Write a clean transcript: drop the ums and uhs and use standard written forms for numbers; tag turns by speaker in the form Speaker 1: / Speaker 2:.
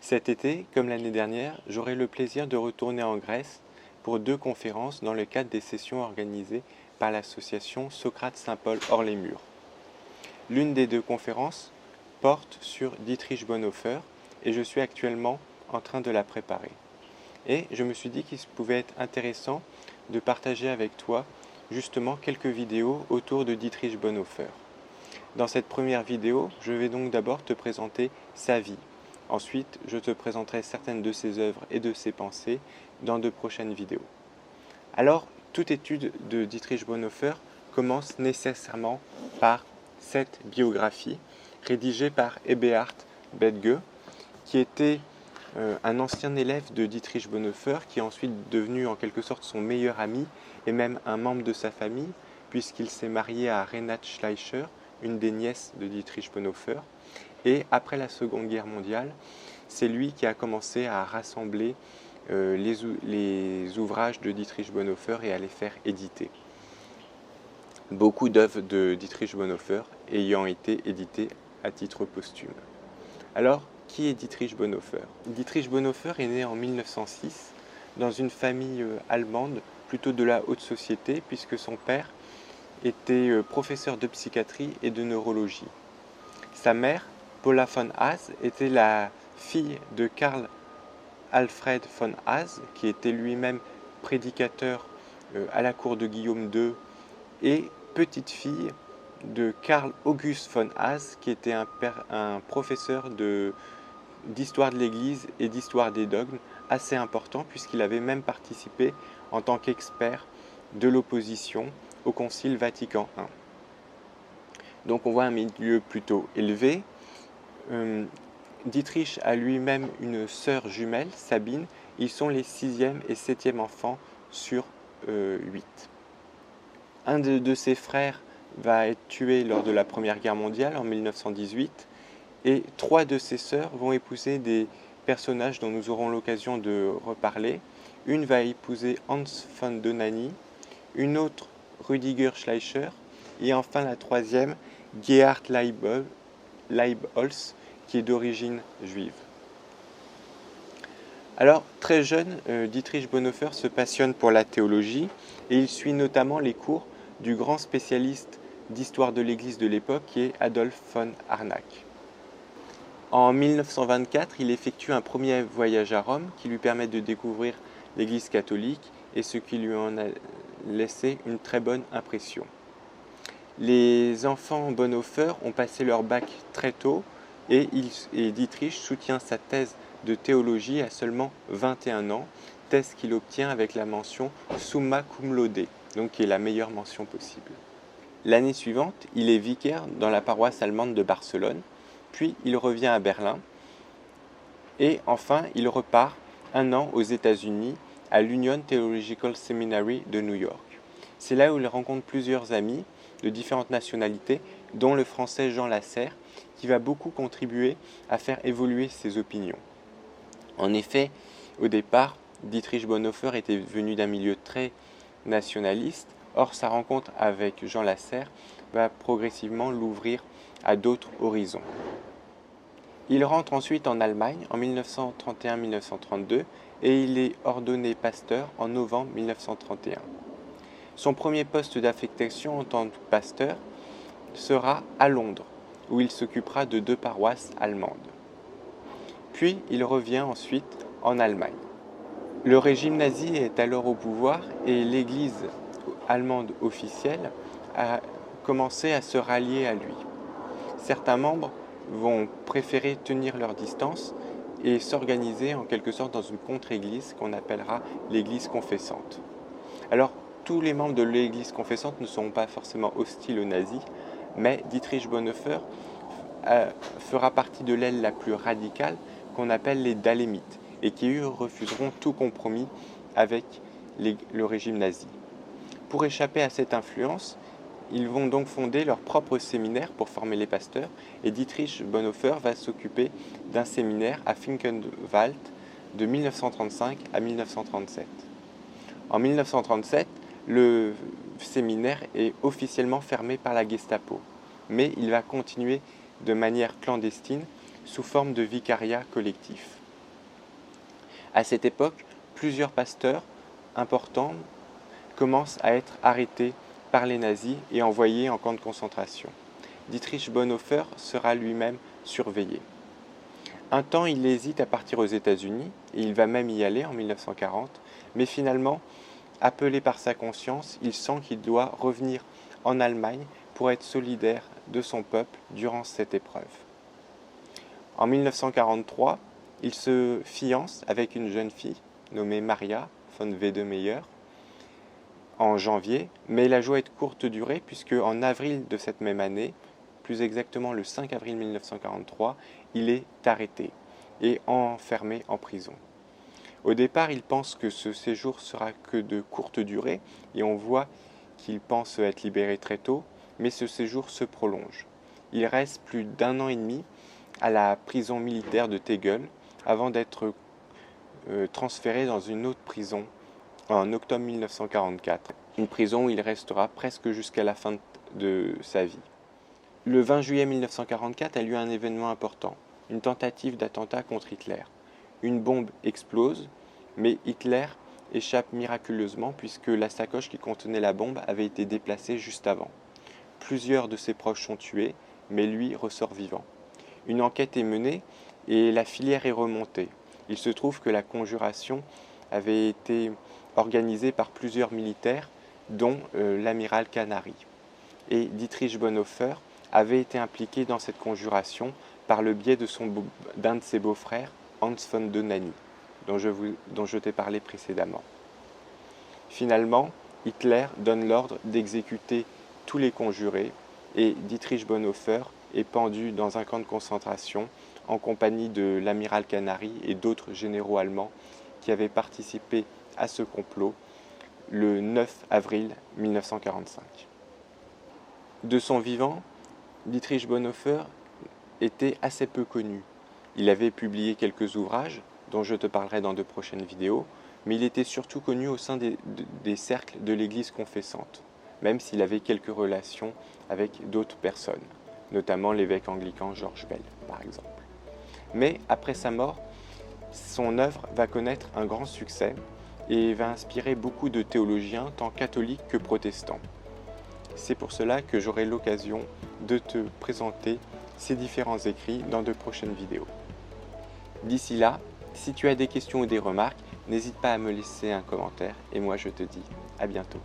Speaker 1: Cet été, comme l'année dernière, j'aurai le plaisir de retourner en Grèce pour 2 conférences dans le cadre des sessions organisées par l'association Socrate-Saint-Paul hors-les-murs. L'une des 2 conférences porte sur Dietrich Bonhoeffer et je suis actuellement en train de la préparer. Et je me suis dit qu'il pouvait être intéressant de partager avec toi justement quelques vidéos autour de Dietrich Bonhoeffer. Dans cette première vidéo, je vais donc d'abord te présenter sa vie. Ensuite, je te présenterai certaines de ses œuvres et de ses pensées dans de prochaines vidéos. Alors, toute étude de Dietrich Bonhoeffer commence nécessairement par cette biographie rédigée par Eberhard Bethge, qui était un ancien élève de Dietrich Bonhoeffer, qui est ensuite devenu en quelque sorte son meilleur ami et même un membre de sa famille, puisqu'il s'est marié à Renate Schleicher, une des nièces de Dietrich Bonhoeffer. Et après la Seconde Guerre mondiale, c'est lui qui a commencé à rassembler les ouvrages de Dietrich Bonhoeffer et à les faire éditer. Beaucoup d'œuvres de Dietrich Bonhoeffer ayant été éditées à titre posthume. Alors, qui est Dietrich Bonhoeffer? Dietrich Bonhoeffer est né en 1906 dans une famille allemande, plutôt de la haute société, puisque son père était professeur de psychiatrie et de neurologie. Sa mère, Paula von Haase, était la fille de Karl Alfred von Haase, qui était lui-même prédicateur à la cour de Guillaume II, et petite fille de Karl August von Haase, qui était un professeur d'histoire de l'Église et d'histoire des dogmes assez important, puisqu'il avait même participé en tant qu'expert de l'opposition au Concile Vatican I. Donc on voit un milieu plutôt élevé. Dietrich a lui-même une sœur jumelle, Sabine. Ils sont les 6e et 7e enfants sur 8. Un de ses frères va être tué lors de la Première Guerre mondiale en 1918 et 3 de ses sœurs vont épouser des personnages dont nous aurons l'occasion de reparler. Une va épouser Hans von Dohnanyi, une autre Rüdiger Schleicher et enfin la 3e Gerhard Leibholz, qui est d'origine juive. Alors, très jeune, Dietrich Bonhoeffer se passionne pour la théologie et il suit notamment les cours du grand spécialiste d'histoire de l'Église de l'époque qui est Adolf von Harnack. En 1924, il effectue un premier voyage à Rome qui lui permet de découvrir l'Église catholique et ce qui lui en a laissé une très bonne impression. Les enfants Bonhoeffer ont passé leur bac très tôt et Dietrich soutient sa thèse de théologie à seulement 21 ans, thèse qu'il obtient avec la mention Summa Cum Laude, donc qui est la meilleure mention possible. L'année suivante, il est vicaire dans la paroisse allemande de Barcelone, puis il revient à Berlin et enfin il repart un an aux États-Unis à l'Union Theological Seminary de New York. C'est là où il rencontre plusieurs amis de différentes nationalités, dont le français Jean Lasserre, qui va beaucoup contribuer à faire évoluer ses opinions. En effet, au départ, Dietrich Bonhoeffer était venu d'un milieu très nationaliste, or sa rencontre avec Jean Lasserre va progressivement l'ouvrir à d'autres horizons. Il rentre ensuite en Allemagne en 1931-1932 et il est ordonné pasteur en novembre 1931. Son premier poste d'affectation en tant que pasteur sera à Londres, où il s'occupera de 2 paroisses allemandes. Puis il revient ensuite en Allemagne. Le régime nazi est alors au pouvoir et l'Église allemande officielle a commencé à se rallier à lui. Certains membres vont préférer tenir leur distance et s'organiser en quelque sorte dans une contre-église qu'on appellera l'église confessante. Alors, tous les membres de l'église confessante ne seront pas forcément hostiles aux nazis, mais Dietrich Bonhoeffer fera partie de l'aile la plus radicale qu'on appelle les dalémites et qui eux refuseront tout compromis avec le régime nazi. Pour échapper à cette influence, ils vont donc fonder leur propre séminaire pour former les pasteurs et Dietrich Bonhoeffer va s'occuper d'un séminaire à Finkenwald de 1935 à 1937. En 1937, le séminaire est officiellement fermé par la Gestapo, mais il va continuer de manière clandestine sous forme de vicariat collectif. À cette époque, plusieurs pasteurs importants commencent à être arrêtés par les nazis et envoyés en camp de concentration. Dietrich Bonhoeffer sera lui-même surveillé. Un temps, il hésite à partir aux États-Unis, et il va même y aller en 1940, mais finalement, appelé par sa conscience, il sent qu'il doit revenir en Allemagne pour être solidaire de son peuple durant cette épreuve. En 1943, il se fiance avec une jeune fille nommée Maria von Wedemeyer en janvier, mais la joie est de courte durée puisque en avril de cette même année, plus exactement le 5 avril 1943, il est arrêté et enfermé en prison. Au départ, il pense que ce séjour sera que de courte durée et on voit qu'il pense être libéré très tôt, mais ce séjour se prolonge. Il reste plus d'1 an et demi à la prison militaire de Tegel avant d'être transféré dans une autre prison en octobre 1944, une prison où il restera presque jusqu'à la fin de sa vie. Le 20 juillet 1944 a lieu un événement important, une tentative d'attentat contre Hitler. Une bombe explose, mais Hitler échappe miraculeusement puisque la sacoche qui contenait la bombe avait été déplacée juste avant. Plusieurs de ses proches sont tués, mais lui ressort vivant. Une enquête est menée et la filière est remontée. Il se trouve que la conjuration avait été organisée par plusieurs militaires, dont l'amiral Canary. Et Dietrich Bonhoeffer avait été impliqué dans cette conjuration par le biais d'un de ses beaux-frères, Hans von Dohnanyi, dont je t'ai parlé précédemment. Finalement, Hitler donne l'ordre d'exécuter tous les conjurés et Dietrich Bonhoeffer est pendu dans un camp de concentration en compagnie de l'amiral Canary et d'autres généraux allemands qui avaient participé à ce complot le 9 avril 1945. De son vivant, Dietrich Bonhoeffer était assez peu connu. Il avait publié quelques ouvrages, dont je te parlerai dans de prochaines vidéos, mais il était surtout connu au sein des cercles de l'Église confessante, même s'il avait quelques relations avec d'autres personnes, notamment l'évêque anglican George Bell, par exemple. Mais après sa mort, son œuvre va connaître un grand succès et va inspirer beaucoup de théologiens, tant catholiques que protestants. C'est pour cela que j'aurai l'occasion de te présenter ces différents écrits dans de prochaines vidéos. D'ici là, si tu as des questions ou des remarques, n'hésite pas à me laisser un commentaire et moi je te dis à bientôt.